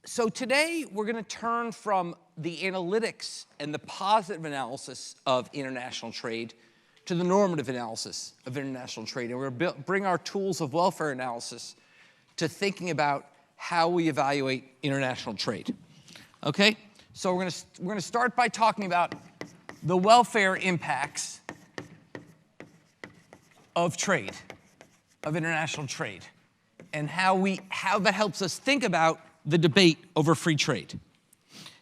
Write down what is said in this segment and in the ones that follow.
So today we're going to turn from the analytics and the positive analysis of international trade to the normative analysis of international trade. And we're going to bring our tools of welfare analysis to thinking about how we evaluate international trade. Okay? So we're going to start by talking about the welfare impacts of trade, of international trade, and how that helps us think about the debate over free trade.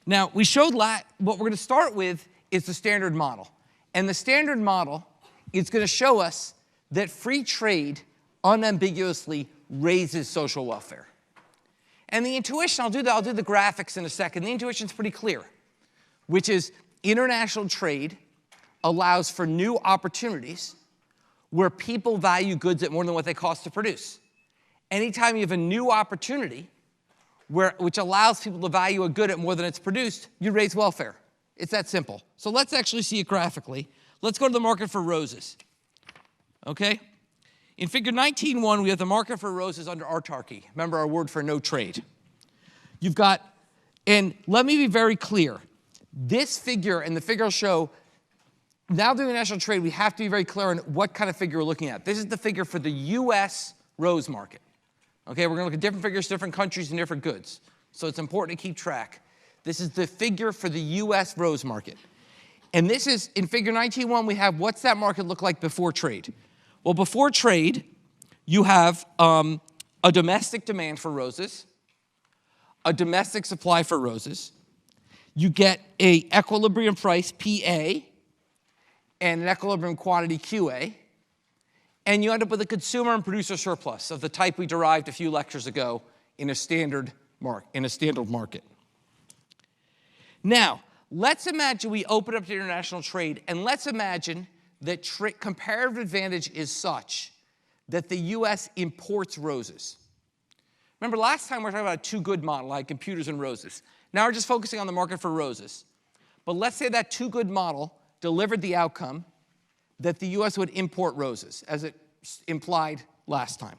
Now, we showed what we're going to start with is the standard model. And the standard model is going to show us that free trade unambiguously raises social welfare. And the intuition, I'll do the graphics in a second. The intuition is pretty clear, which is international trade allows for new opportunities where people value goods at more than what they cost to produce. Anytime you have a new opportunity which allows people to value a good at more than it's produced, you raise welfare. It's that simple. So let's actually see it graphically. Let's go to the market for roses. Okay? In figure 19.1, we have the market for roses under autarky. Remember our word for no trade. You've got, and let me be very clear. This figure and the figure I'll show, now doing international trade, we have to be very clear on what kind of figure we're looking at. This is the figure for the U.S. rose market. Okay, we're going to look at different figures, different countries, and different goods. So it's important to keep track. This is the figure for the U.S. rose market. And this is, in figure 19.1, we have what's that market look like before trade? Well, before trade, you have a domestic demand for roses, a domestic supply for roses. You get an equilibrium price, PA, and an equilibrium quantity, QA. And you end up with a consumer and producer surplus of the type we derived a few lectures ago in a standard market. Now, let's imagine we open up to international trade, and let's imagine that comparative advantage is such that the U.S. imports roses. Remember, last time we were talking about a two-good model, like computers and roses. Now we're just focusing on the market for roses. But let's say that two-good model delivered the outcome that the U.S. would import roses, as it implied last time.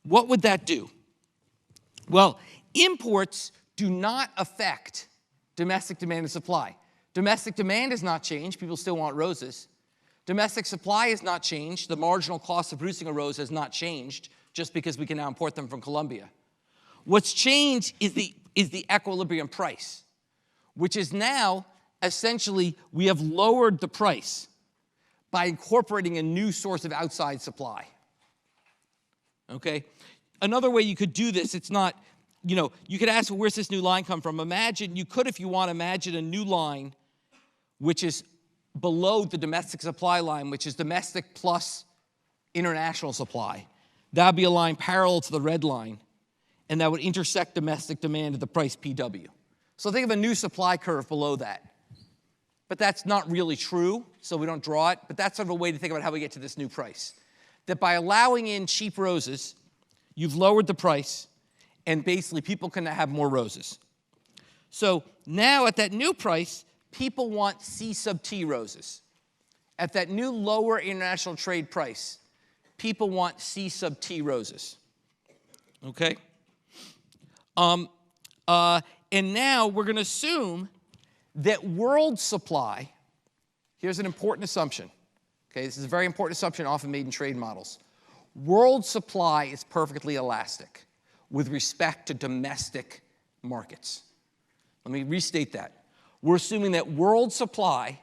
What would that do? Well, imports do not affect domestic demand and supply. Domestic demand has not changed. People still want roses. Domestic supply has not changed. The marginal cost of producing a rose has not changed just because we can now import them from Colombia. What's changed is the equilibrium price, which is now essentially we have lowered the price by incorporating a new source of outside supply. Okay? Another way you could do this, it's not, you could ask, well, where's this new line come from? Imagine, you could, if you want, imagine a new line which is below the domestic supply line, which is domestic plus international supply. That would be a line parallel to the red line, and that would intersect domestic demand at the price PW. So think of a new supply curve below that. But that's not really true, so we don't draw it. But that's sort of a way to think about how we get to this new price. That by allowing in cheap roses, you've lowered the price, and basically people can have more roses. So now at that new price, people want C sub T roses. At that new lower international trade price, people want C sub T roses. Okay? And now we're going to assume that world supply, here's an important assumption. Okay, this is a very important assumption often made in trade models. World supply is perfectly elastic with respect to domestic markets. Let me restate that. We're assuming that world supply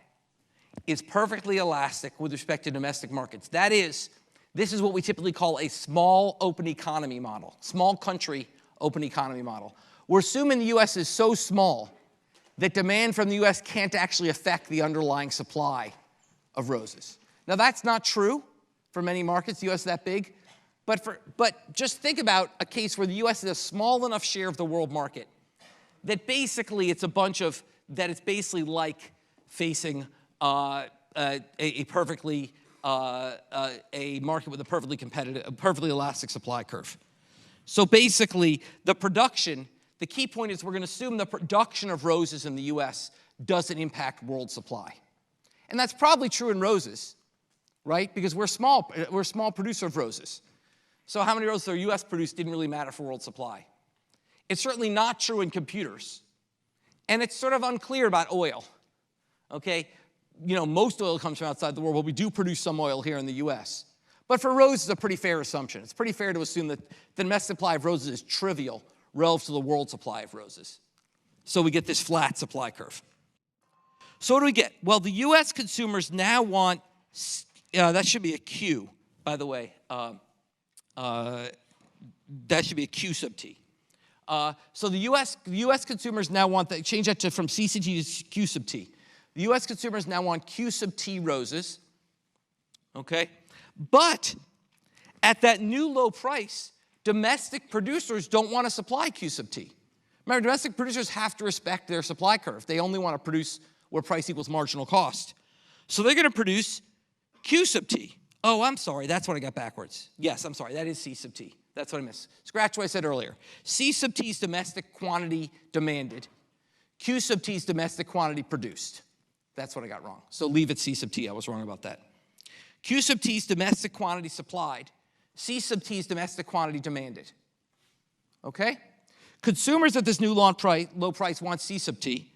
is perfectly elastic with respect to domestic markets. That is, this is what we typically call a small open economy model, small country open economy model. We're assuming the U.S. is so small that demand from the U.S. can't actually affect the underlying supply of roses. Now, that's not true for many markets. The U.S. is that big. But just think about a case where the U.S. is a small enough share of the world market that basically it's a bunch of, that it's basically like facing a market with a perfectly competitive, a perfectly elastic supply curve. So basically, the key point is we're going to assume the production of roses in the U.S. doesn't impact world supply. And that's probably true in roses, right? Because we're a small producer of roses. So how many roses the U.S. produced didn't really matter for world supply. It's certainly not true in computers. And it's sort of unclear about oil. Okay? You know, most oil comes from outside the world, but we do produce some oil here in the US. But for roses, it's a pretty fair assumption. It's pretty fair to assume that the domestic supply of roses is trivial relative to the world supply of roses. So we get this flat supply curve. So what do we get? Well, the US consumers now want, that should be a Q, by the way. That should be a Q sub T. So the US consumers now want, change that from C sub T to Q sub T. The US consumers now want Q sub T roses, okay? But at that new low price, domestic producers don't want to supply Q sub T. Remember, domestic producers have to respect their supply curve. They only want to produce where price equals marginal cost. So they're going to produce Q sub T. Oh, I'm sorry, that's what I got backwards. Yes, I'm sorry, that is C sub T. That's what I missed. Scratch what I said earlier. C sub T is domestic quantity demanded. Q sub T is domestic quantity produced. That's what I got wrong. So leave it C sub T. I was wrong about that. Q sub T is domestic quantity supplied. C sub T is domestic quantity demanded. Okay? Consumers at this new low price want C sub T.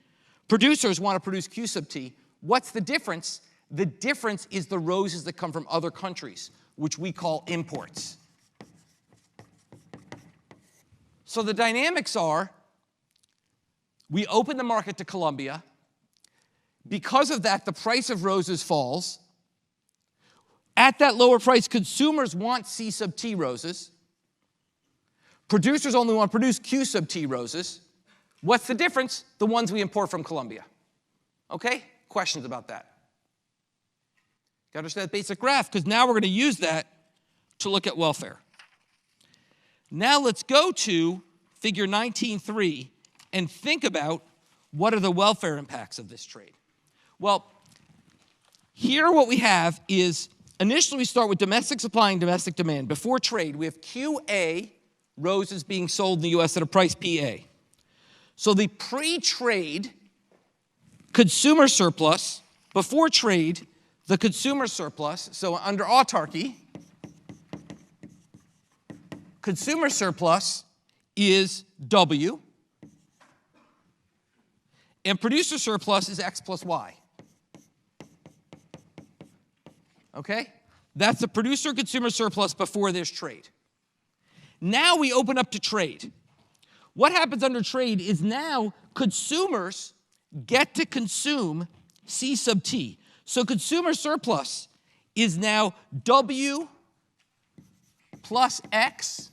Producers want to produce Q sub T. What's the difference? The difference is the roses that come from other countries, which we call imports. So the dynamics are, we open the market to Colombia. Because of that, the price of roses falls. At that lower price, consumers want C sub T roses. Producers only want to produce Q sub T roses. What's the difference? The ones we import from Colombia. Okay? Questions about that? You understand that basic graph? Because now we're going to use that to look at welfare. Now let's go to figure 19.3 and think about what are the welfare impacts of this trade. Well, here what we have is, initially we start with domestic supply and domestic demand. Before trade, we have QA roses being sold in the US at a price PA. So the pre-trade consumer surplus, before trade, the consumer surplus, so under autarky, consumer surplus is W, and producer surplus is X plus Y. Okay? That's the producer-consumer surplus before there's trade. Now we open up to trade. What happens under trade is now consumers get to consume C sub T. So consumer surplus is now W plus X,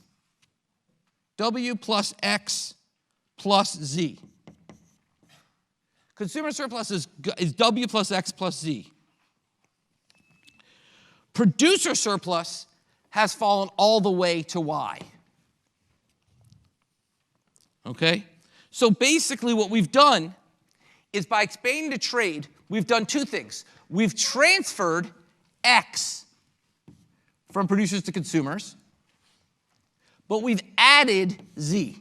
W plus X plus Z. Consumer surplus is W plus X plus Z. Producer surplus has fallen all the way to Y. Okay? So basically what we've done is by expanding to trade, we've done two things. We've transferred X from producers to consumers, but we've added Z.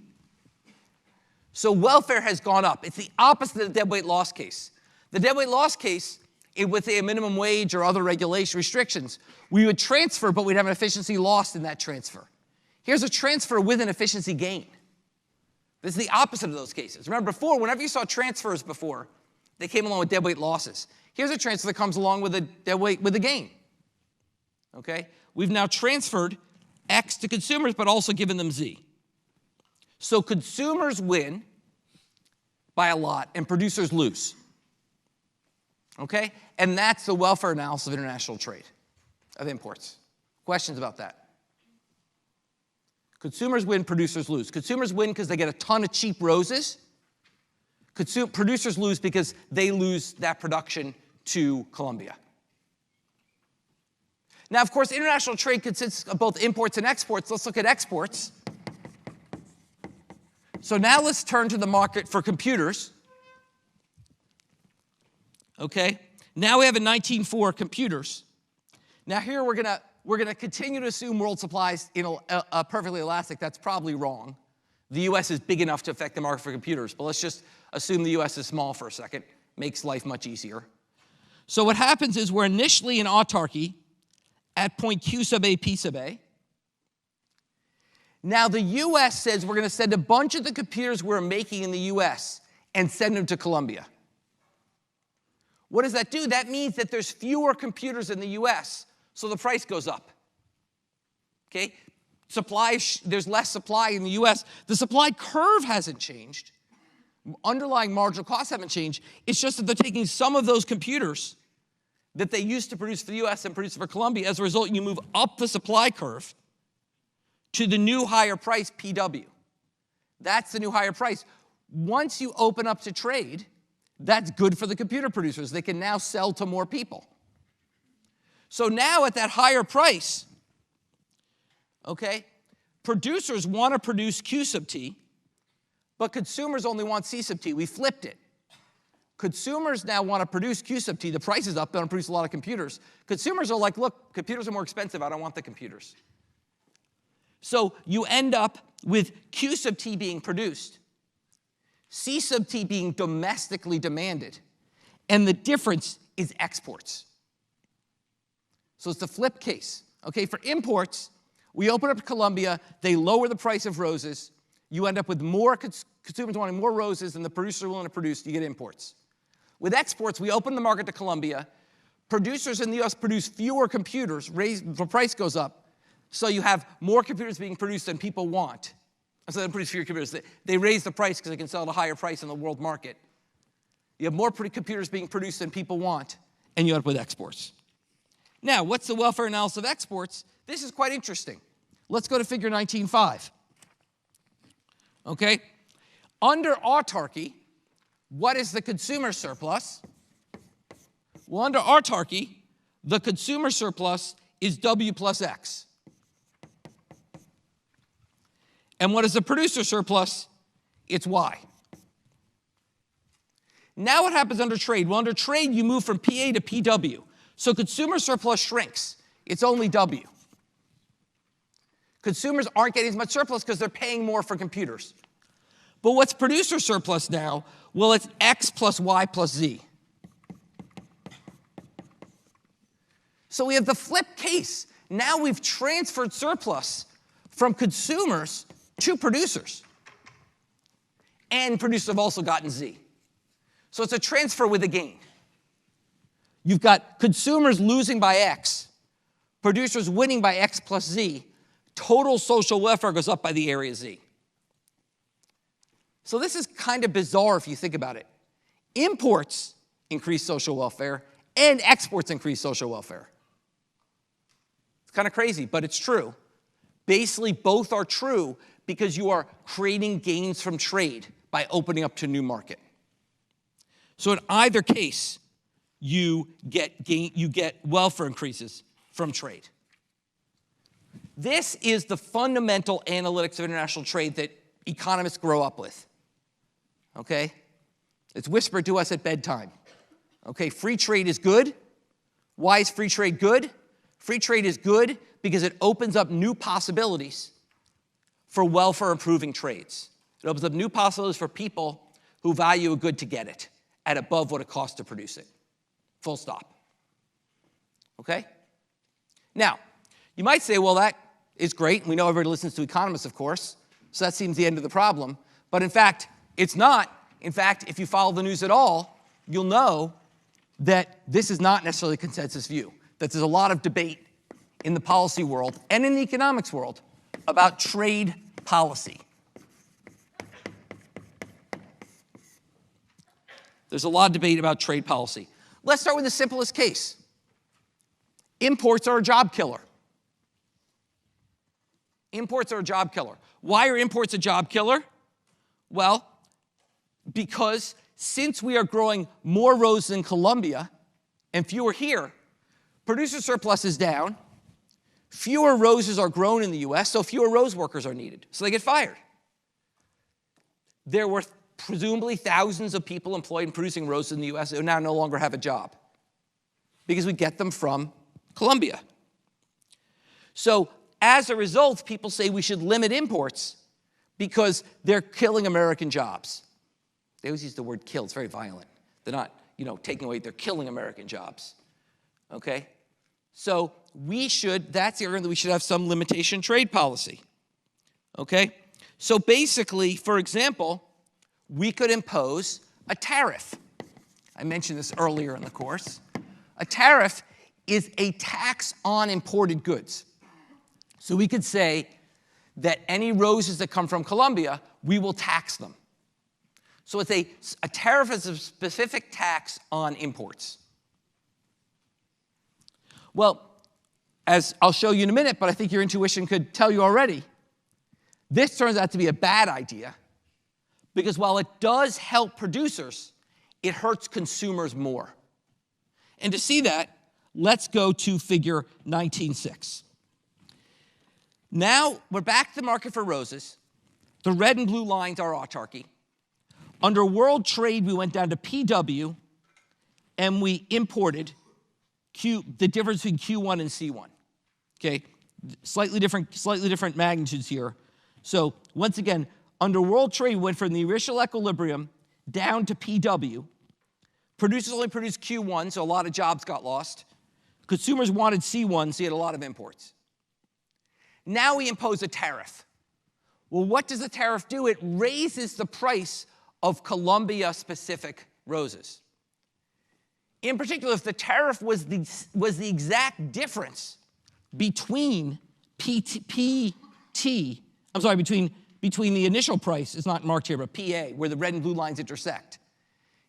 So welfare has gone up. It's the opposite of the deadweight loss case. The deadweight loss case, with a minimum wage or other regulation restrictions, we would transfer, but we'd have an efficiency lost in that transfer. Here's a transfer with an efficiency gain. This is the opposite of those cases. Remember before, whenever you saw transfers before, they came along with deadweight losses. Here's a transfer that comes along with a deadweight with a gain. Okay? We've now transferred X to consumers, but also given them Z. So consumers win by a lot, and producers lose. Okay? And that's the welfare analysis of international trade, of imports. Questions about that? Consumers win, producers lose. Consumers win because they get a ton of cheap roses. Producers lose because they lose that production to Colombia. Now, of course, international trade consists of both imports and exports. Let's look at exports. So now let's turn to the market for computers. Okay? Now we have in 19.4 computers. Now here we're gonna continue to assume world supplies perfectly elastic. That's probably wrong. The US is big enough to affect the market for computers, but let's just assume the US is small for a second. Makes life much easier. So what happens is we're initially in autarky at point Q sub A, P sub A. Now the US says we're going to send a bunch of the computers we're making in the US and send them to Colombia. What does that do? That means that there's fewer computers in the US, so the price goes up. Okay? There's less supply in the US. The supply curve hasn't changed. Underlying marginal costs haven't changed. It's just that they're taking some of those computers that they used to produce for the US and produce for Colombia. As a result, you move up the supply curve to the new higher price PW. That's the new higher price. Once you open up to trade, that's good for the computer producers. They can now sell to more people. So now at that higher price, okay, producers want to produce Q sub T, but consumers only want C sub T. We flipped it. Consumers now want to produce Q sub T. The price is up. They don't produce a lot of computers. Consumers are like, look, computers are more expensive. I don't want the computers. So you end up with Q sub T being produced, C sub T being domestically demanded, and the difference is exports. So it's the flip case. Okay, for imports, we open up to Colombia, they lower the price of roses, you end up with more consumers wanting more roses than the producers are willing to produce, you get imports. With exports, we open the market to Colombia, producers in the US produce fewer computers, the price goes up, so you have more computers being produced than people want. So they produce fewer computers. They raise the price because they can sell at a higher price in the world market. You have more computers being produced than people want, and you end up with exports. Now, what's the welfare analysis of exports? This is quite interesting. Let's go to figure 19.5. Okay? Under autarky, what is the consumer surplus? Well, under autarky, the consumer surplus is W plus X. And what is the producer surplus? It's Y. Now what happens under trade? Well, under trade, you move from PA to PW. So consumer surplus shrinks. It's only W. Consumers aren't getting as much surplus because they're paying more for computers. But what's producer surplus now? Well, it's X plus Y plus Z. So we have the flip case. Now we've transferred surplus from consumers to producers. And producers have also gotten Z. So it's a transfer with a gain. You've got consumers losing by X, producers winning by X plus Z. Total social welfare goes up by the area Z. So this is kind of bizarre if you think about it. Imports increase social welfare, and exports increase social welfare. It's kind of crazy, but it's true. Basically, both are true because you are creating gains from trade by opening up to a new market. So in either case, you get welfare increases from trade. This is the fundamental analytics of international trade that economists grow up with. Okay? It's whispered to us at bedtime. Okay, free trade is good. Why is free trade good? Free trade is good because it opens up new possibilities for welfare improving trades. It opens up new possibilities for people who value a good to get it at above what it costs to produce it. Full stop. Okay? Now, you might say, well, that is great. We know everybody listens to economists, of course, so that seems the end of the problem. But in fact, it's not. In fact, if you follow the news at all, you'll know that this is not necessarily a consensus view, that there's a lot of debate in the policy world and in the economics world about trade policy. There's a lot of debate about trade policy. Let's start with the simplest case. Imports are a job killer. Imports are a job killer. Why are imports a job killer? Well, because since we are growing more roses in Colombia and fewer here, producer surplus is down, fewer roses are grown in the US, so fewer rose workers are needed, so they get fired. There were presumably thousands of people employed in producing roses in the US who now no longer have a job because we get them from Colombia. So as a result, people say we should limit imports because they're killing American jobs. They always use the word kill. It's very violent. They're not, taking away, they're killing American jobs. Okay? So that's the argument that we should have some limitation trade policy. Okay? So basically, for example, we could impose a tariff. I mentioned this earlier in the course. A tariff is a tax on imported goods. So we could say that any roses that come from Colombia, we will tax them. So it's a tariff is a specific tax on imports. Well, as I'll show you in a minute, but I think your intuition could tell you already, this turns out to be a bad idea because while it does help producers, it hurts consumers more. And to see that, let's go to figure 19.6. Now we're back to the market for roses. The red and blue lines are autarky. Under world trade, we went down to PW, and we imported the difference between Q1 and C1. Okay, slightly different magnitudes here. So once again, under world trade, we went from the initial equilibrium down to PW. Producers only produced Q1, so a lot of jobs got lost. Consumers wanted C1, so you had a lot of imports. Now we impose a tariff. Well, what does the tariff do? It raises the price of Colombia-specific roses. In particular, if the tariff was the exact difference between between the initial price, it's not marked here, but PA, where the red and blue lines intersect.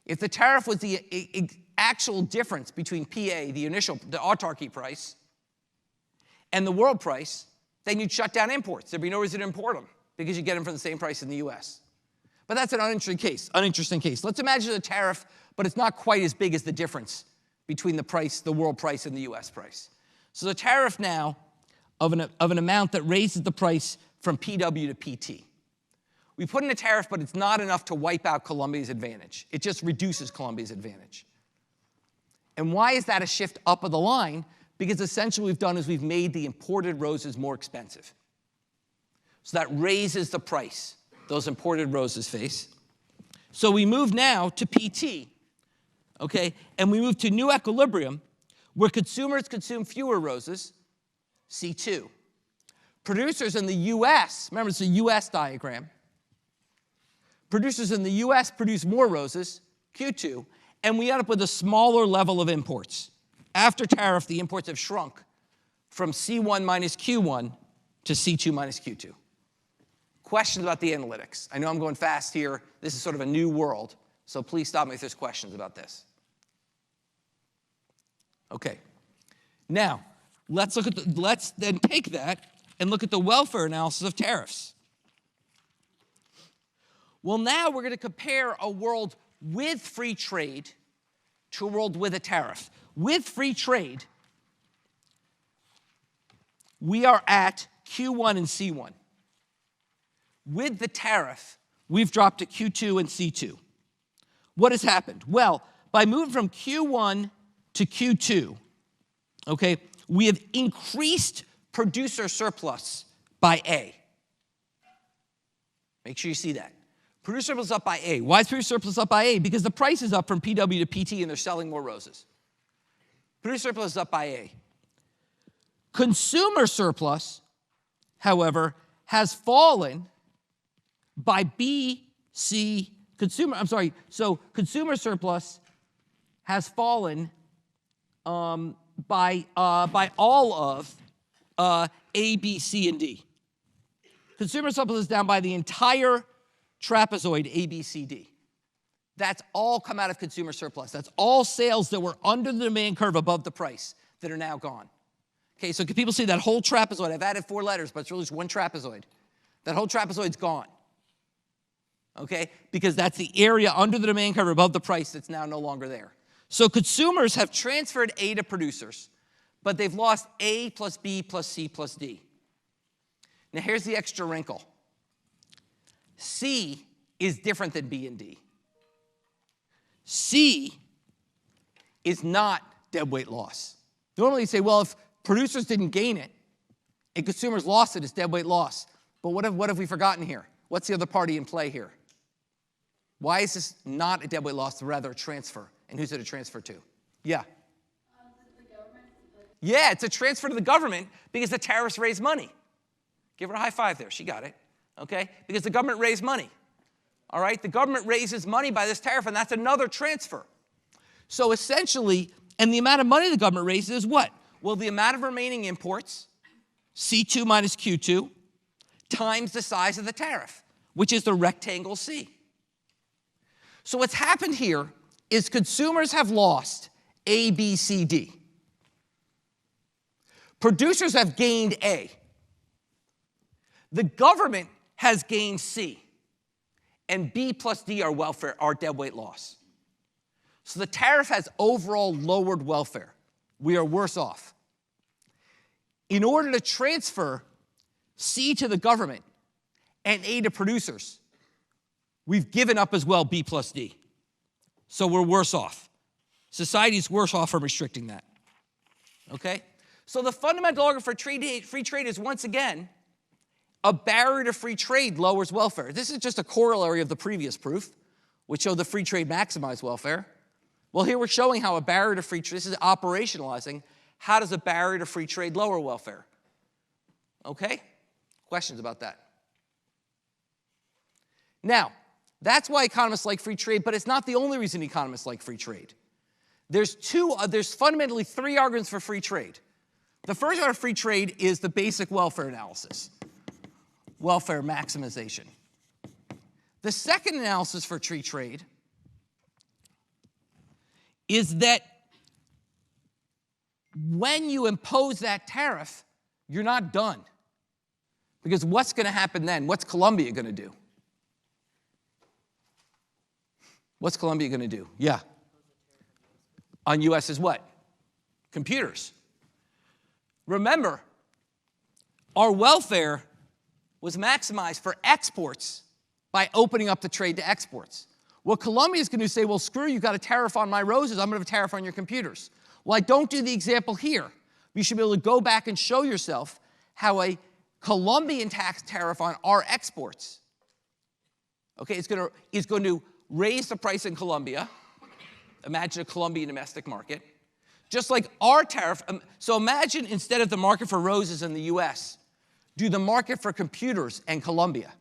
If the tariff was the actual difference between PA, the autarky price, and the world price, then you'd shut down imports. There'd be no reason to import them because you get them for the same price in the US. But that's an uninteresting case. Let's imagine a tariff, but it's not quite as big as the difference between the world price and the US price. So the tariff now of an amount that raises the price from PW to PT. We put in a tariff, but it's not enough to wipe out Colombia's advantage. It just reduces Colombia's advantage. And why is that a shift up of the line? Because essentially what we've done is we've made the imported roses more expensive. So that raises the price those imported roses face. So we move now to PT, okay? And we move to new equilibrium where consumers consume fewer roses, C2. Producers in the US, remember it's a US diagram, producers in the US produce more roses, Q2, and we end up with a smaller level of imports. After tariff, the imports have shrunk from C1 minus Q1 to C2 minus Q2. Questions about the analytics? I know I'm going fast here. This is sort of a new world, so please stop me if there's questions about this. Okay. Now, let's then take that and look at the welfare analysis of tariffs. Well, now we're going to compare a world with free trade to a world with a tariff. With free trade, we are at Q1 and C1. With the tariff, we've dropped to Q2 and C2. What has happened? Well, by moving from Q1 to Q2, okay, we have increased producer surplus by A. Make sure you see that. Producer surplus up by A. Why is producer surplus up by A? Because the price is up from PW to PT and they're selling more roses. Producer surplus is up by A. Consumer surplus, however, has fallen by B, C, so consumer surplus has fallen by all of A, B, C, and D. Consumer surplus is down by the entire trapezoid A, B, C, D. That's all come out of consumer surplus. That's all sales that were under the demand curve above the price that are now gone. Okay, so can people see that whole trapezoid? I've added 4 letters, but it's really just one trapezoid. That whole trapezoid's gone. Okay, because that's the area under the demand curve above the price that's now no longer there. So consumers have transferred A to producers, but they've lost A plus B plus C plus D. Now here's the extra wrinkle. C is different than B and D. C is not deadweight loss. Normally you say, well, if producers didn't gain it and consumers lost it, it's deadweight loss. But what have we forgotten here? What's the other party in play here? Why is this not a deadweight loss, but rather a transfer? And who's it a transfer to? Yeah. The government? Yeah, it's a transfer to the government because the tariffs raise money. Give her a high five there. She got it. okay? Because the government raised money, all right? The government raises money by this tariff, and that's another transfer. So essentially, and the amount of money the government raises is what? Well, the amount of remaining imports, C2 minus Q2, times the size of the tariff, which is the rectangle C. So what's happened here is consumers have lost A, B, C, D. Producers have gained A. The government has gained C. And B plus D are welfare, are deadweight loss. So the tariff has overall lowered welfare. We are worse off. In order to transfer C to the government and A to producers, we've given up as well B plus D. So we're worse off. Society's worse off from restricting that. Okay? So the fundamental argument for free trade is, once again, a barrier to free trade lowers welfare. This is just a corollary of the previous proof, which showed the free trade maximized welfare. Well, here we're showing how a barrier to free trade, this is operationalizing, how does a barrier to free trade lower welfare? Okay? Questions about that? Now, that's why economists like free trade, but it's not the only reason economists like free trade. There's fundamentally three arguments for free trade. The first argument of free trade is the basic welfare analysis, welfare maximization. The second analysis for free trade is that when you impose that tariff, you're not done. Because what's going to happen then? What's Colombia going to do? What's Colombia going to do? Yeah. On U.S. is what? Computers. Remember, our welfare was maximized for exports by opening up the trade to exports. Well, Colombia is going to say, well, screw you, got a tariff on my roses, I'm going to have a tariff on your computers. Well, I don't do the example here. You should be able to go back and show yourself how a Colombian tax tariff on our exports, okay, is going to raise the price in Colombia. Imagine a Colombian domestic market. Just like our tariff, so imagine instead of the market for roses in the US, do the market for computers in Colombia.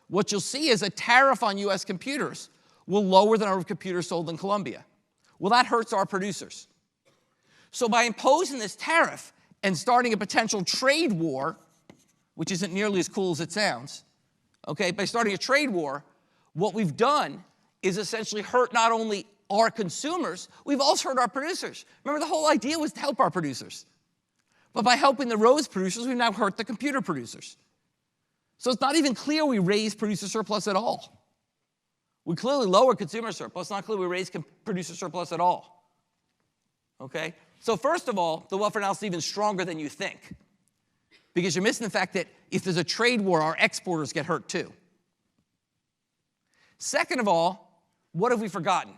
What you'll see is a tariff on US computers will lower the number of computers sold in Colombia. Well, that hurts our producers. So by imposing this tariff and starting a potential trade war, which isn't nearly as cool as it sounds, okay, by starting a trade war, what we've done is essentially hurt not only our consumers, we've also hurt our producers. Remember, the whole idea was to help our producers. But by helping the rose producers, we've now hurt the computer producers. So it's not even clear we raise producer surplus at all. We clearly lower consumer surplus. It's not clear we raise producer surplus at all. Okay? So first of all, the welfare analysis is even stronger than you think. Because you're missing the fact that if there's a trade war, our exporters get hurt too. Second of all, what have we forgotten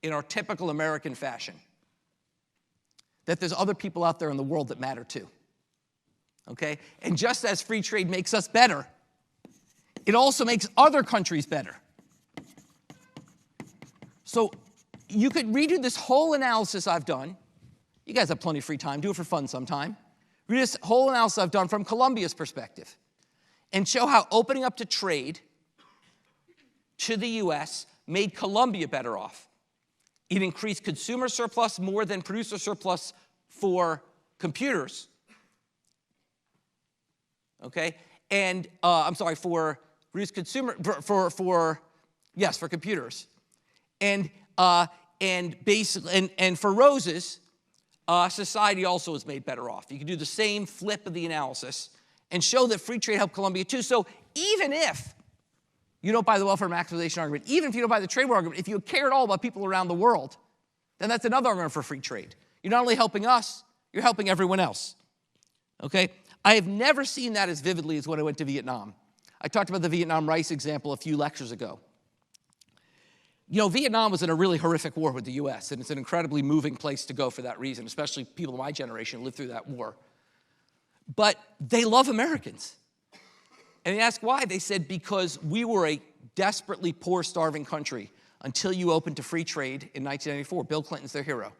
in our typical American fashion? That there's other people out there in the world that matter too. Okay? And just as free trade makes us better, it also makes other countries better. So you could redo this whole analysis I've done. You guys have plenty of free time. Do it for fun sometime. Read this whole analysis I've done from Colombia's perspective and show how opening up to trade to the US made Colombia better off. It increased consumer surplus more than producer surplus for computers. Okay? And, for reduced consumer, for computers. And basically, and for roses, society also is made better off. You can do the same flip of the analysis and show that free trade helped Colombia too. So even if you don't buy the welfare maximization argument, even if you don't buy the trade war argument, if you care at all about people around the world, then that's another argument for free trade. You're not only helping us, you're helping everyone else. Okay? I have never seen that as vividly as when I went to Vietnam. I talked about the Vietnam rice example a few lectures ago. You know, Vietnam was in a really horrific war with the US, and it's an incredibly moving place to go for that reason, especially people of my generation lived through that war. But they love Americans. And you ask why? They said, because we were a desperately poor, starving country until you opened to free trade in 1994. Bill Clinton's their hero.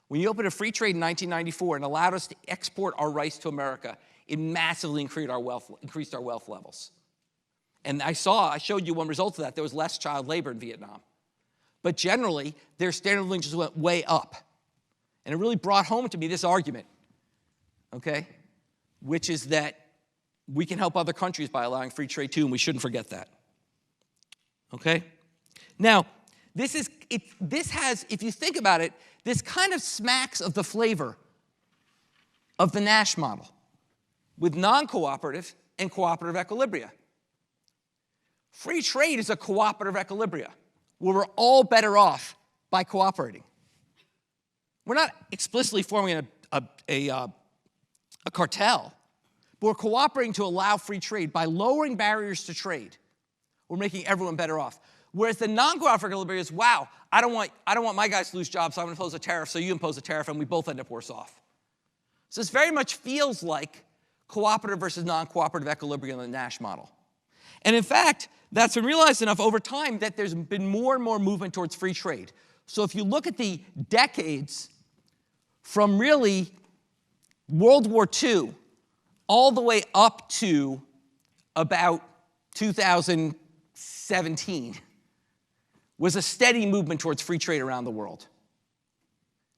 When you opened to free trade in 1994 and allowed us to export our rice to America, it massively increased our wealth levels. And I showed you one result of that. There was less child labor in Vietnam. But generally, their standard of living just went way up. And it really brought home to me this argument, okay, which is that we can help other countries by allowing free trade too, and we shouldn't forget that. Okay? Now, this has, if you think about it, this kind of smacks of the flavor of the Nash model with non-cooperative and cooperative equilibria. Free trade is a cooperative equilibria where we're all better off by cooperating. We're not explicitly forming a cartel, but we're cooperating to allow free trade by lowering barriers to trade. We're making everyone better off. Whereas the non-cooperative equilibrium is, wow, I don't want my guys to lose jobs, so I'm going to impose a tariff, so you impose a tariff, and we both end up worse off. So this very much feels like cooperative versus non-cooperative equilibrium in the Nash model. And in fact, that's been realized enough over time that there's been more and more movement towards free trade. So if you look at the decades from really World War II all the way up to about 2017, was a steady movement towards free trade around the world.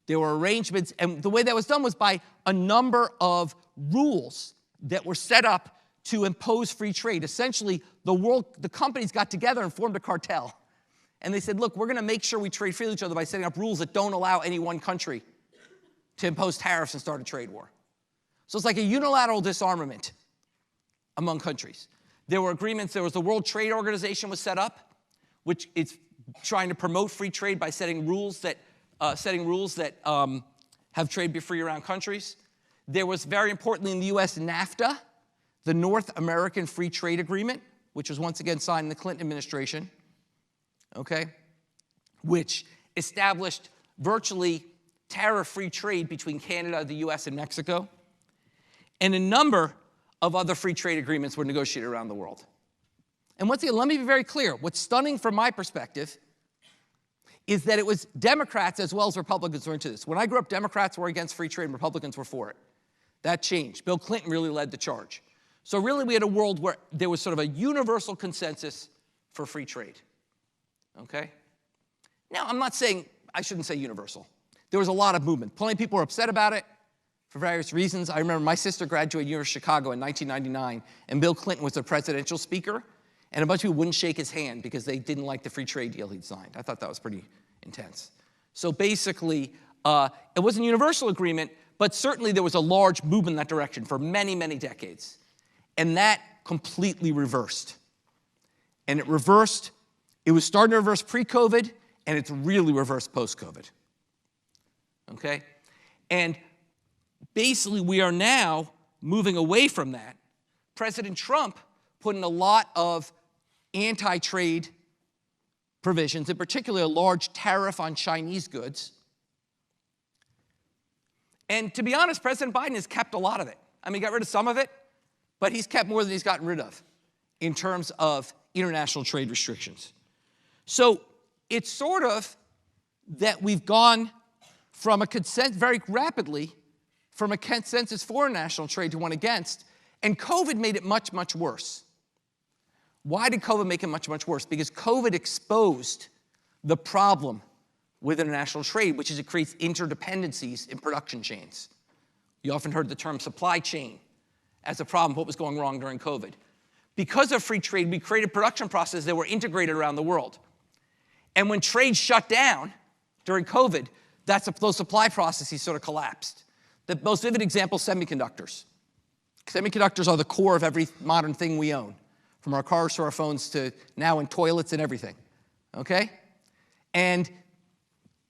There were arrangements, and the way that was done was by a number of rules that were set up to impose free trade. Essentially, the companies got together and formed a cartel. And they said, look, we're going to make sure we trade freely with each other by setting up rules that don't allow any one country to impose tariffs and start a trade war. So it's like a unilateral disarmament among countries. There were agreements. There was the World Trade Organization was set up, which is trying to promote free trade by setting rules that have trade be free around countries. There was, very importantly in the US, NAFTA, the North American Free Trade Agreement, which was once again signed in the Clinton administration, okay, which established virtually tariff-free trade between Canada, the US, and Mexico. And a number of other free trade agreements were negotiated around the world. And once again, let me be very clear. What's stunning from my perspective is that it was Democrats as well as Republicans who were into this. When I grew up, Democrats were against free trade and Republicans were for it. That changed. Bill Clinton really led the charge. So really we had a world where there was sort of a universal consensus for free trade. Okay? Now, I'm not saying, I shouldn't say universal. There was a lot of movement. Plenty of people were upset about it for various reasons. I remember my sister graduated University of Chicago in 1999, and Bill Clinton was the presidential speaker, and a bunch of people wouldn't shake his hand because they didn't like the free trade deal he'd signed. I thought that was pretty intense. So basically, it wasn't a universal agreement, but certainly there was a large movement in that direction for many, many decades. And that completely reversed. And it reversed, it was starting to reverse pre-COVID, and it's really reversed post-COVID. Okay? And basically, we are now moving away from that. President Trump put in a lot of anti-trade provisions, in particular a large tariff on Chinese goods. And to be honest, President Biden has kept a lot of it. I mean, he got rid of some of it, but he's kept more than he's gotten rid of in terms of international trade restrictions. So it's sort of that we've gone from a very rapidly from a consensus for international trade to one against, and COVID made it much, much worse. Why did COVID make it much, much worse? Because COVID exposed the problem with international trade, which is it creates interdependencies in production chains. You often heard the term supply chain as a problem, what was going wrong during COVID. Because of free trade, we created production processes that were integrated around the world. And when trade shut down during COVID, those supply processes sort of collapsed. The most vivid example, semiconductors. Semiconductors are the core of every modern thing we own, from our cars to our phones to now in toilets and everything, okay? And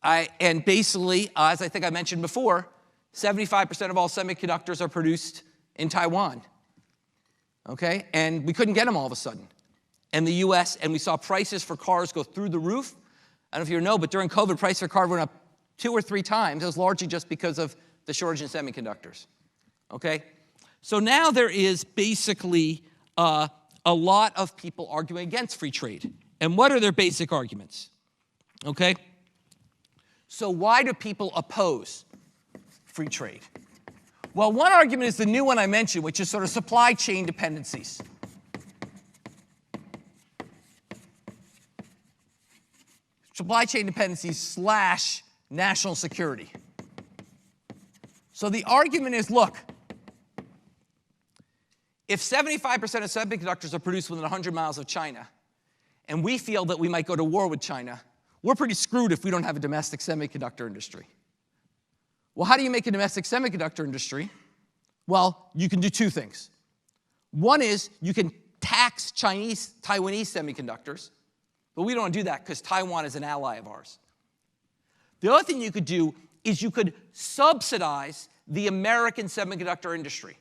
basically, as I think I mentioned before, 75% of all semiconductors are produced in Taiwan, okay? And we couldn't get them all of a sudden. And the US, and we saw prices for cars go through the roof. I don't know if you know, but during COVID, price for cars went up 2 or 3 times. It was largely just because of the shortage in semiconductors, okay? So now there is basically a lot of people arguing against free trade. And what are their basic arguments, okay? So why do people oppose free trade? Well, one argument is the new one I mentioned, which is sort of supply chain dependencies. supply chain dependencies slash national security. So the argument is, look, if 75% of semiconductors are produced within 100 miles of China, and we feel that we might go to war with China, we're pretty screwed if we don't have a domestic semiconductor industry. Well, how do you make a domestic semiconductor industry? Well, you can do two things. One is you can tax Taiwanese semiconductors, but we don't want to do that because Taiwan is an ally of ours. The other thing you could do is you could subsidize the American semiconductor industry.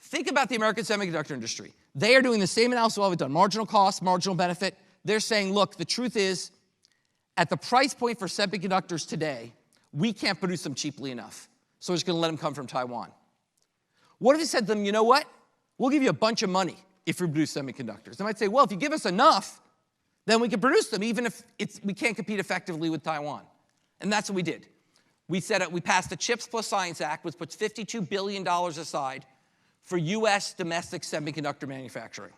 Think about the American semiconductor industry. They are doing the same analysis we've done, marginal cost, marginal benefit. They're saying, look, the truth is, at the price point for semiconductors today, we can't produce them cheaply enough, so we're just going to let them come from Taiwan. What if you said to them, you know what? We'll give you a bunch of money if you produce semiconductors. They might say, well, if you give us enough, then we can produce them, even if we can't compete effectively with Taiwan. And that's what we did. We passed the CHIPS Plus Science Act, which puts $52 billion aside for U.S. domestic semiconductor manufacturing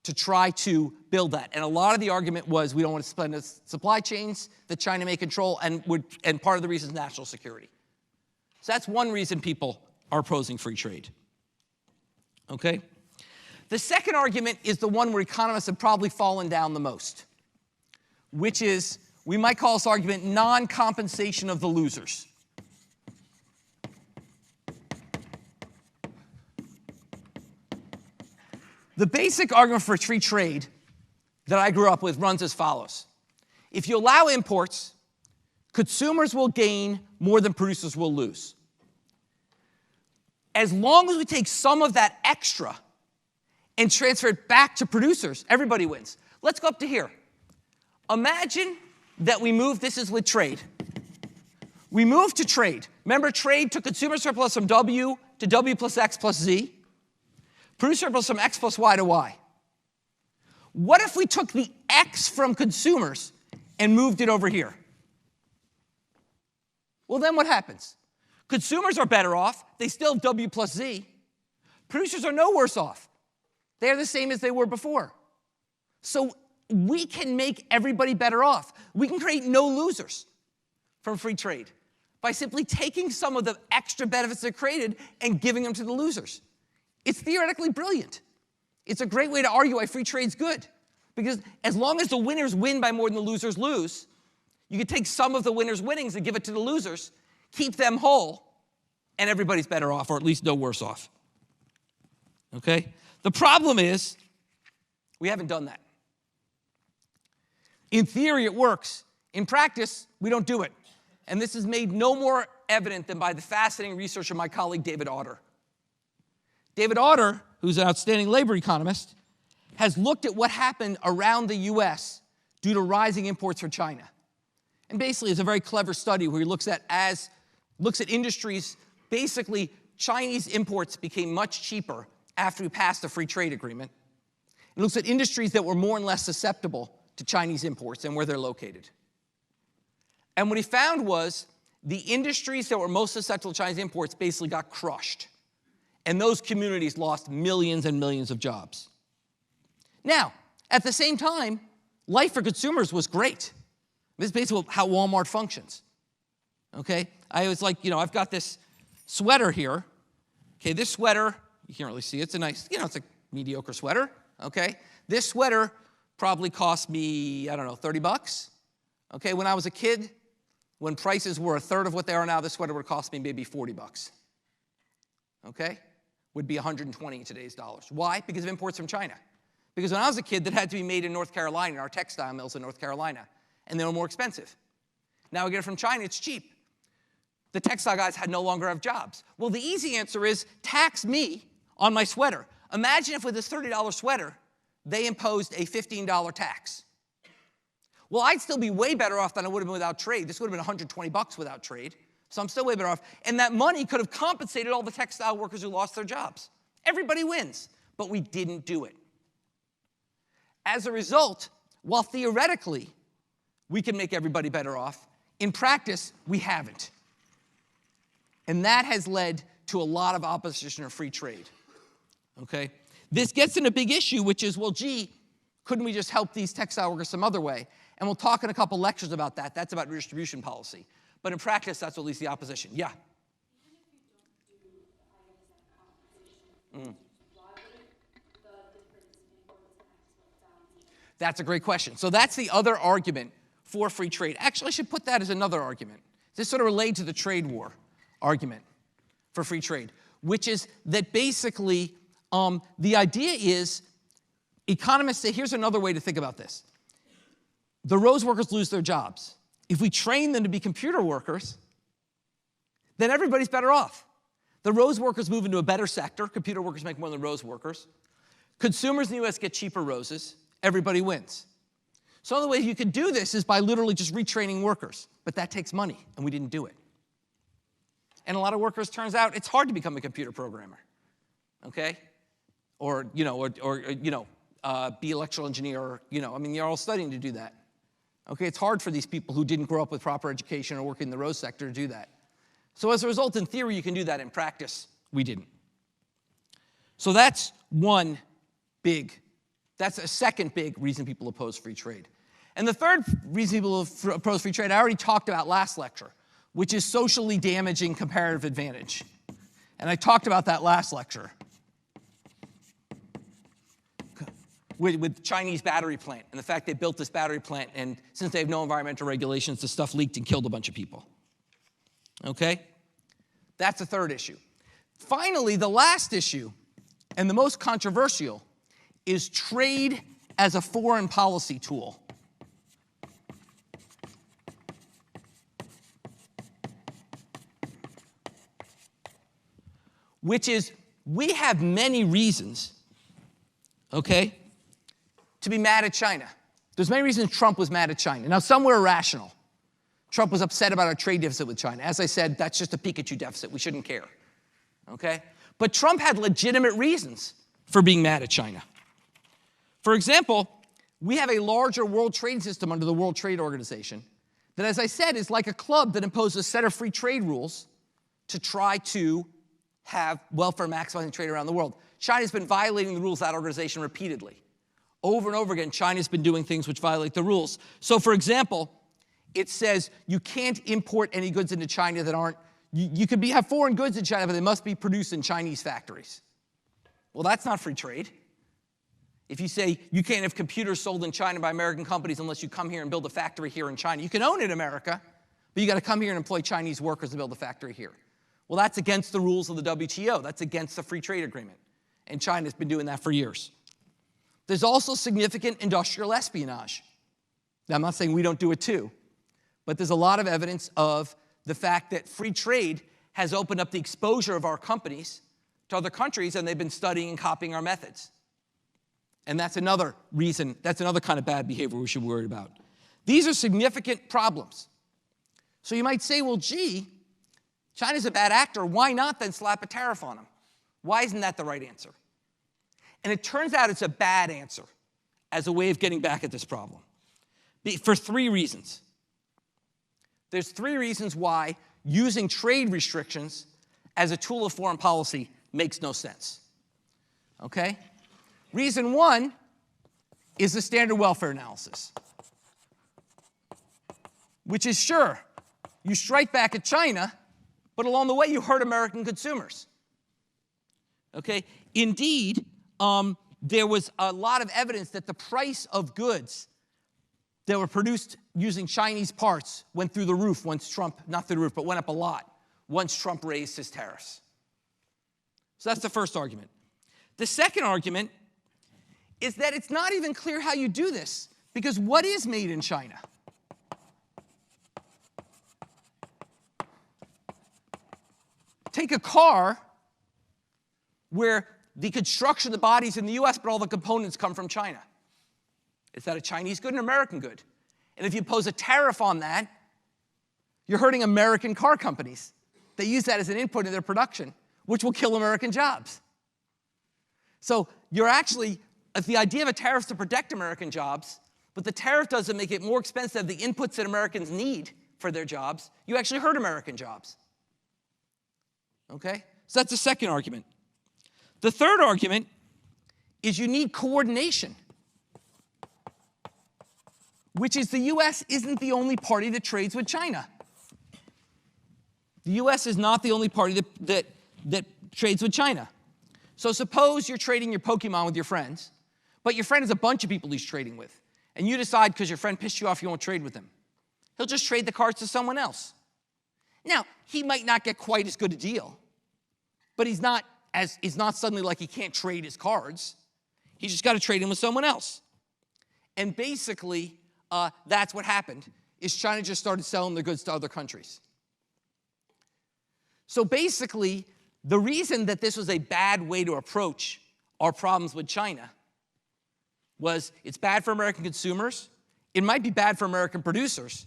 to try to build that. And a lot of the argument was we don't want to spend the supply chains that China may control, and part of the reason is national security. So that's one reason people are opposing free trade. Okay? The second argument is the one where economists have probably fallen down the most, which is, we might call this argument non-compensation of the losers. The basic argument for free trade that I grew up with runs as follows. If you allow imports, consumers will gain more than producers will lose. As long as we take some of that extra and transfer it back to producers, everybody wins. Let's go up to here. Imagine that we move, this is with trade. We move to trade. Remember, trade took consumer surplus from W to W plus X plus Z. Producer surplus from X plus Y to Y. What if we took the X from consumers and moved it over here? Well, then what happens? Consumers are better off. They still have W plus Z. Producers are no worse off. They're the same as they were before. So we can make everybody better off. We can create no losers from free trade by simply taking some of the extra benefits they're created and giving them to the losers. It's theoretically brilliant. It's a great way to argue why free trade's good. Because as long as the winners win by more than the losers lose, you can take some of the winners' winnings and give it to the losers, keep them whole, and everybody's better off, or at least no worse off. Okay? The problem is, we haven't done that. In theory, it works. In practice, we don't do it. And this is made no more evident than by the fascinating research of my colleague David Autor. David Autor, who's an outstanding labor economist, has looked at what happened around the U.S. due to rising imports from China. And basically, it's a very clever study where he looks at industries. Basically, Chinese imports became much cheaper after we passed the free trade agreement. It looks at industries that were more and less susceptible to Chinese imports and where they're located. And what he found was the industries that were most susceptible to Chinese imports basically got crushed. And those communities lost millions and millions of jobs. Now, at the same time, life for consumers was great. This is basically how Walmart functions. Okay? I was like, I've got this sweater here. Okay, this sweater, you can't really see it. It's a nice, it's a mediocre sweater. Okay? This sweater probably cost me, $30. Okay, when I was a kid, when prices were a third of what they are now, this sweater would cost me maybe $40. Okay? Would be 120 in today's dollars. Why? Because of imports from China. Because when I was a kid, that had to be made in North Carolina, in our textile mills in North Carolina, and they were more expensive. Now we get it from China, it's cheap. The textile guys no longer have jobs. Well, the easy answer is tax me on my sweater. Imagine if with this $30 sweater, they imposed a $15 tax. Well, I'd still be way better off than I would have been without trade. This would have been $120 without trade. So I'm still way better off. And that money could have compensated all the textile workers who lost their jobs. Everybody wins. But we didn't do it. As a result, while theoretically we can make everybody better off, in practice, we haven't. And that has led to a lot of opposition of free trade. Okay? This gets in a big issue, which is, well, gee, couldn't we just help these textile workers some other way? And we'll talk in a couple lectures about that. That's about redistribution policy. But in practice, that's what leads to the opposition. Yeah? That's a great question. So that's the other argument for free trade. Actually, I should put that as another argument. This sort of relates to the trade war argument for free trade, which is that basically the idea is economists say, here's another way to think about this. The road workers lose their jobs. If we train them to be computer workers, then everybody's better off. The road workers move into a better sector. Computer workers make more than road workers. Consumers in the US get cheaper roses. Everybody wins. So the way you could do this is by literally just retraining workers. But that takes money, and we didn't do it. And a lot of workers, turns out, it's hard to become a computer programmer, okay? Or be electrical engineer, or, I mean, you're all studying to do that. Okay, it's hard for these people who didn't grow up with proper education or work in the road sector to do that. So as a result, in theory, you can do that. In practice, we didn't. So that's that's a second big reason people oppose free trade. And the third reason people oppose free trade, I already talked about last lecture, which is socially damaging comparative advantage. And I talked about that last lecture with Chinese battery plant and the fact they built this battery plant, and since they have no environmental regulations, the stuff leaked and killed a bunch of people. Okay? That's the third issue. Finally, the last issue, and the most controversial, is trade as a foreign policy tool. Which is, we have many reasons, okay, to be mad at China. There's many reasons Trump was mad at China. Now, some were irrational. Trump was upset about our trade deficit with China. As I said, that's just a Pikachu deficit. We shouldn't care, okay? But Trump had legitimate reasons for being mad at China. For example, we have a larger world trade system under the World Trade Organization that, as I said, is like a club that imposes a set of free trade rules to try to have welfare maximizing trade around the world. China's been violating the rules of that organization repeatedly. Over and over again, China's been doing things which violate the rules. So, for example, it says you can't import any goods into China that aren't, you could have foreign goods in China, but they must be produced in Chinese factories. Well, that's not free trade. If you say you can't have computers sold in China by American companies unless you come here and build a factory here in China. You can own it in America, but you got to come here and employ Chinese workers to build a factory here. Well, that's against the rules of the WTO. That's against the free trade agreement. And China's been doing that for years. There's also significant industrial espionage. Now, I'm not saying we don't do it too, but there's a lot of evidence of the fact that free trade has opened up the exposure of our companies to other countries, and they've been studying and copying our methods. And that's another reason, that's another kind of bad behavior we should be worried about. These are significant problems. So you might say, well, gee, China's a bad actor. Why not then slap a tariff on them? Why isn't that the right answer? And it turns out it's a bad answer as a way of getting back at this problem. For three reasons. There's three reasons why using trade restrictions as a tool of foreign policy makes no sense. Okay? Reason one is the standard welfare analysis, which is, sure, you strike back at China, but along the way you hurt American consumers. Okay? Indeed, there was a lot of evidence that the price of goods that were produced using Chinese parts went through the roof once Trump, not through the roof, but went up a lot once Trump raised his tariffs. So that's the first argument. The second argument is that it's not even clear how you do this, because what is made in China? Take a car where the construction of the body's in the US, but all the components come from China. Is that a Chinese good or an American good? And if you impose a tariff on that, you're hurting American car companies. They use that as an input in their production, which will kill American jobs. So you're actually, the idea of a tariff is to protect American jobs, but the tariff doesn't make it more expensive, the inputs that Americans need for their jobs. You actually hurt American jobs. Okay? So that's the second argument. The third argument is you need coordination. which is the US isn't the only party that trades with China. The US is not the only party that trades with China. So suppose you're trading your Pokemon with your friends, but your friend has a bunch of people he's trading with, and you decide because your friend pissed you off you won't trade with him. He'll just trade the cards to someone else. Now, he might not get quite as good a deal, but he's not suddenly like he can't trade his cards. He's just got to trade them with someone else. And basically, that's what happened, is China just started selling their goods to other countries. So basically, the reason that this was a bad way to approach our problems with China was it's bad for American consumers, it might be bad for American producers,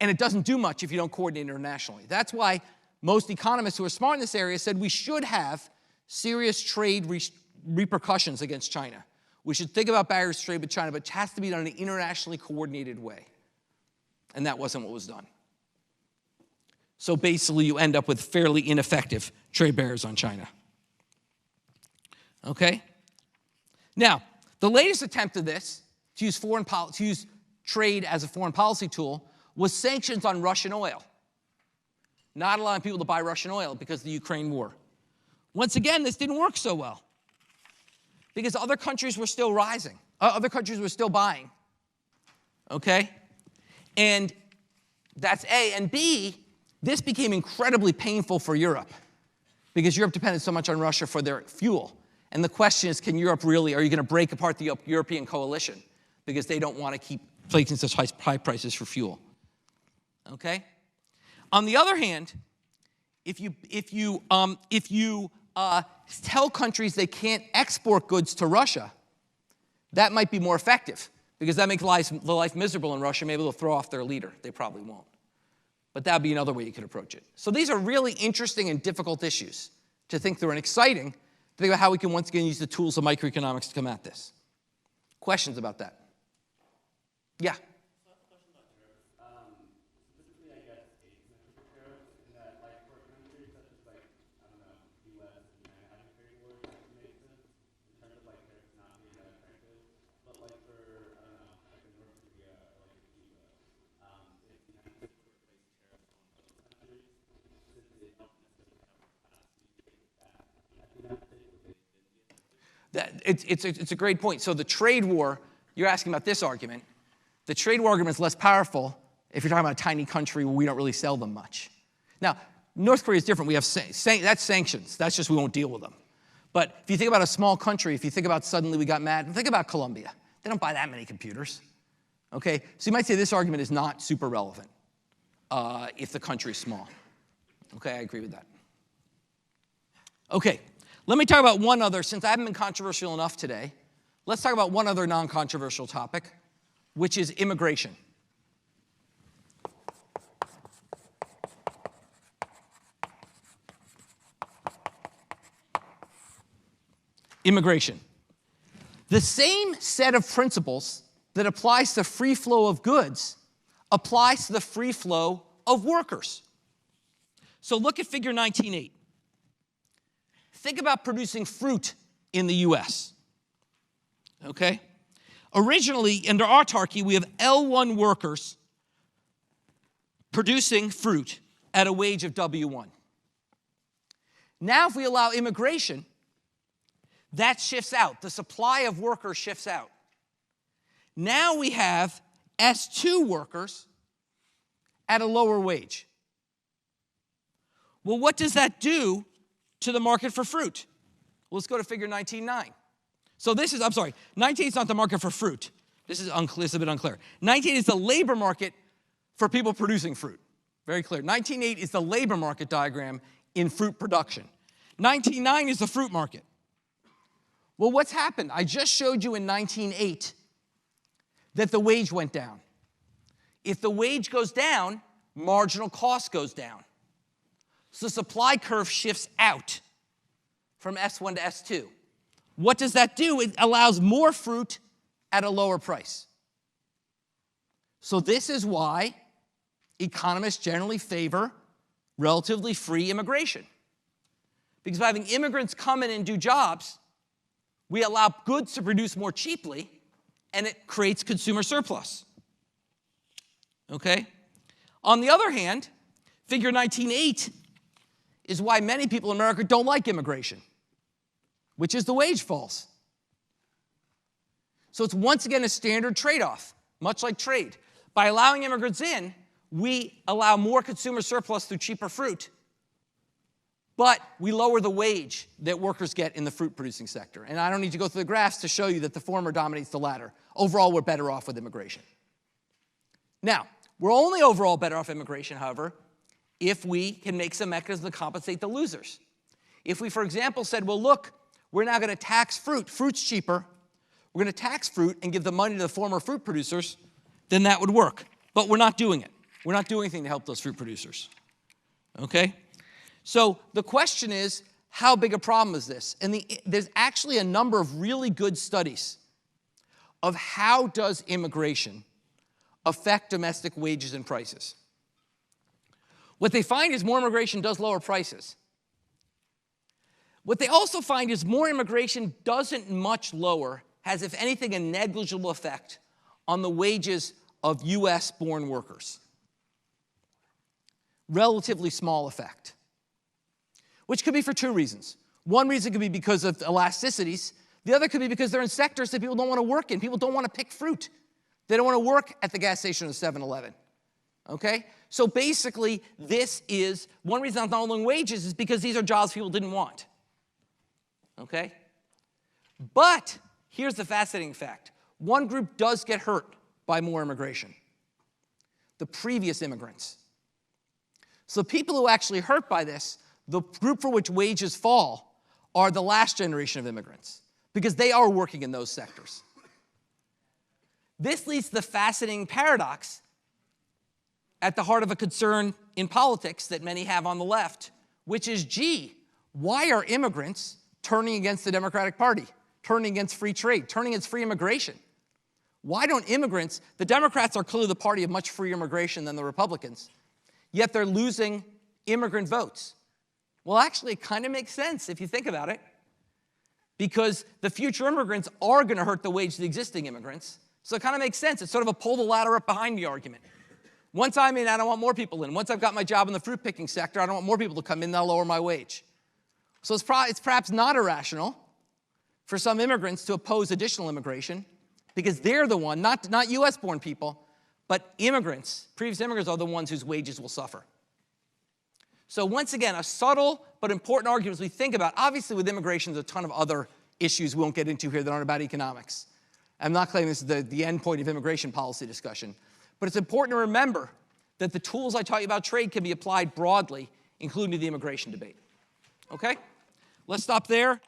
and it doesn't do much if you don't coordinate internationally. That's why most economists who are smart in this area said we should have serious trade repercussions against China. We should think about barriers to trade with China, but it has to be done in an internationally coordinated way. And that wasn't what was done. So basically, you end up with fairly ineffective trade barriers on China. Okay? Now, the latest attempt of this, to use trade as a foreign policy tool, was sanctions on Russian oil. Not allowing people to buy Russian oil because of the Ukraine war. Once again, this didn't work so well because other countries were still rising. Other countries were still buying. Okay? And that's A. And B, this became incredibly painful for Europe because Europe depended so much on Russia for their fuel. And the question is, are you going to break apart the European coalition because they don't want to keep placing such high prices for fuel? Okay? On the other hand, if you tell countries they can't export goods to Russia, that might be more effective because that makes the life miserable in Russia. Maybe they'll throw off their leader. They probably won't. But that would be another way you could approach it. So these are really interesting and difficult issues to think through and exciting to think about how we can once again use the tools of microeconomics to come at this. Questions about that? Yeah? It's a great point. So the trade war, you're asking about this argument. The trade war argument is less powerful if you're talking about a tiny country where we don't really sell them much. Now, North Korea is different. We have that's sanctions. That's just we won't deal with them. But if you think about a small country, if you think about suddenly we got mad, think about Colombia. They don't buy that many computers. Okay? So you might say this argument is not super relevant if the country is small. Okay, I agree with that. Okay. Let me talk about one other, since I haven't been controversial enough today, let's talk about one other non-controversial topic, which is immigration. Immigration. The same set of principles that applies to free flow of goods applies to the free flow of workers. So look at figure 19.8. Think about producing fruit in the US. Okay? Originally, under autarky, we have L1 workers producing fruit at a wage of W1. Now, if we allow immigration, that shifts out. The supply of workers shifts out. Now we have S2 workers at a lower wage. Well, what does that do to the market for fruit? Well, let's go to figure 19.9. So this is, 19 is not the market for fruit. This is a bit unclear. 19 is the labor market for people producing fruit. Very clear. 19.8 is the labor market diagram in fruit production. 19.9 is the fruit market. Well, what's happened? I just showed you in 19.8 that the wage went down. If the wage goes down, marginal cost goes down. So the supply curve shifts out from S1 to S2. What does that do? It allows more fruit at a lower price. So this is why economists generally favor relatively free immigration. Because by having immigrants come in and do jobs, we allow goods to produce more cheaply, and it creates consumer surplus. Okay? On the other hand, figure 19.8 is why many people in America don't like immigration, which is the wage falls. So it's once again a standard trade-off, much like trade. By allowing immigrants in, we allow more consumer surplus through cheaper fruit, but we lower the wage that workers get in the fruit-producing sector. And I don't need to go through the graphs to show you that the former dominates the latter. Overall, we're better off with immigration. Now, we're only overall better off immigration, however, if we can make some mechanism to compensate the losers. If we, for example, said, well, look, we're now going to tax fruit. Fruit's cheaper. We're going to tax fruit and give the money to the former fruit producers, then that would work. But we're not doing it. We're not doing anything to help those fruit producers. Okay? So the question is, how big a problem is this? And there's actually a number of really good studies of how does immigration affect domestic wages and prices. What they find is more immigration does lower prices. What they also find is more immigration doesn't much lower, has, if anything, a negligible effect on the wages of US-born workers. Relatively small effect. Which could be for two reasons. One reason could be because of elasticities. The other could be because they're in sectors that people don't want to work in. People don't want to pick fruit. They don't want to work at the gas station or the 7-Eleven. Okay? So basically, this is, one reason I'm not lowering wages is because these are jobs people didn't want. Okay? But here's the fascinating fact. One group does get hurt by more immigration. The previous immigrants. So people who actually hurt by this, the group for which wages fall, are the last generation of immigrants, because they are working in those sectors. This leads to the fascinating paradox at the heart of a concern in politics that many have on the left, which is, gee, why are immigrants turning against the Democratic Party, turning against free trade, turning against free immigration? Why don't immigrants, the Democrats are clearly the party of much freer immigration than the Republicans, yet they're losing immigrant votes. Well, actually, it kind of makes sense if you think about it, because the future immigrants are going to hurt the wage of the existing immigrants. So it kind of makes sense. It's sort of a pull the ladder up behind me argument. Once I'm in, I don't want more people in. Once I've got my job in the fruit picking sector, I don't want more people to come in, they'll lower my wage. So it's perhaps not irrational for some immigrants to oppose additional immigration, because they're the one, not US-born people, but immigrants, previous immigrants are the ones whose wages will suffer. So once again, a subtle but important argument as we think about, obviously with immigration there's a ton of other issues we won't get into here that aren't about economics. I'm not claiming this is the end point of immigration policy discussion. But it's important to remember that the tools I taught you about trade can be applied broadly, including to the immigration debate. Okay? Let's stop there.